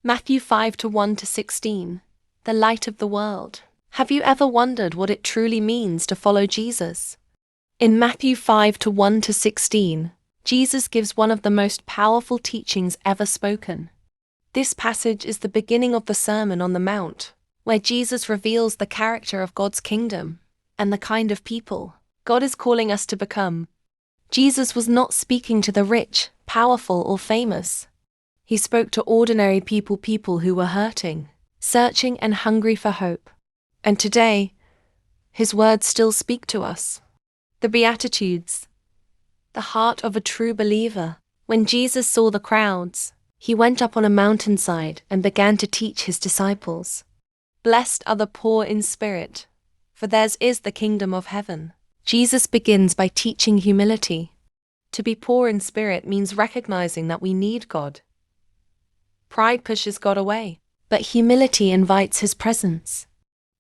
Matthew 5 to 1 to 16. The light of the world. Have you ever wondered what it truly means to follow Jesus? In Matthew 5 to 1 to 16, Jesus gives one of the most powerful teachings ever spoken. This passage is the beginning of the Sermon on the Mount, where Jesus reveals the character of God's kingdom and the kind of people God is calling us to become. Jesus was not speaking to the rich, powerful, or famous. He spoke to ordinary people who were hurting, searching, and hungry for hope. And today, his words still speak to us. The Beatitudes. The heart of a true believer. When Jesus saw the crowds, he went up on a mountainside and began to teach his disciples. Blessed are the poor in spirit, for theirs is the kingdom of heaven. Jesus begins by teaching humility. To be poor in spirit means recognizing that we need God. Pride pushes God away, but humility invites his presence.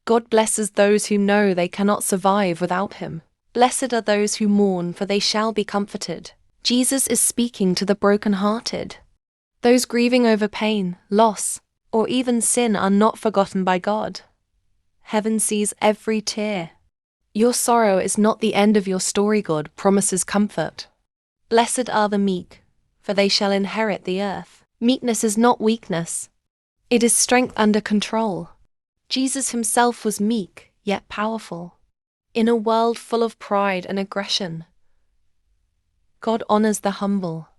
God blesses those who know they cannot survive without him. Blessed are those who mourn, for they shall be comforted. Jesus is speaking to the broken-hearted. Those grieving over pain, loss, or even sin are not forgotten by God. Heaven sees every tear. Your sorrow is not the end of your story. God promises comfort. Blessed are the meek, for they shall inherit the earth. Meekness is not weakness. It is strength under control. Jesus himself was meek, yet powerful. In a world full of pride and aggression, God honors the humble.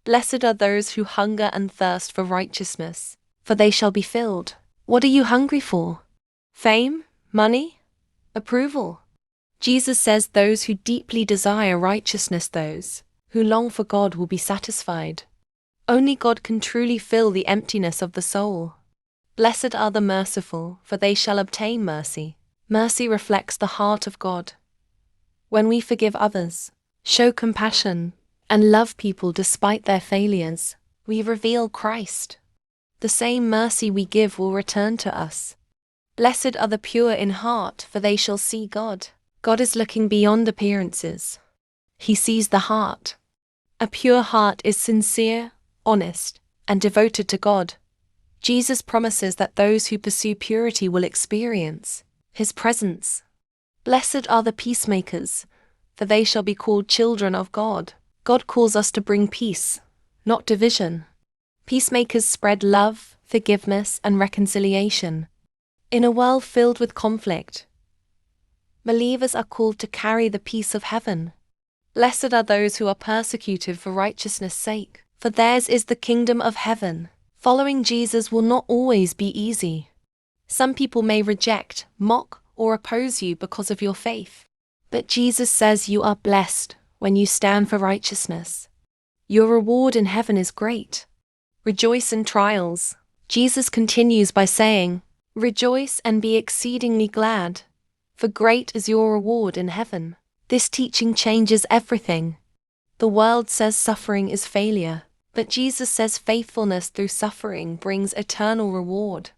Blessed are those who hunger and thirst for righteousness, for they shall be filled. What are you hungry for? Fame? Money? Approval? Jesus says those who deeply desire righteousness, those who long for God, will be satisfied. Only God can truly fill the emptiness of the soul. Blessed are the merciful, for they shall obtain mercy. Mercy reflects the heart of God. When we forgive others, show compassion, and love people despite their failures, we reveal Christ. The same mercy we give will return to us. Blessed are the pure in heart, for they shall see God. God is looking beyond appearances. He sees the heart. A pure heart is sincere, honest, and devoted to God. Jesus promises that those who pursue purity will experience his presence. Blessed are the peacemakers, for they shall be called children of God. God calls us to bring peace, not division. Peacemakers spread love, forgiveness, and reconciliation. In a world filled with conflict, believers are called to carry the peace of heaven. Blessed are those who are persecuted for righteousness' sake, for theirs is the kingdom of heaven. Following Jesus will not always be easy. Some people may reject, mock, or oppose you because of your faith. But Jesus says you are blessed when you stand for righteousness. Your reward in heaven is great. Rejoice in trials. Jesus continues by saying, "Rejoice and be exceedingly glad, for great is your reward in heaven." This teaching changes everything. The world says suffering is failure, but Jesus says faithfulness through suffering brings eternal reward.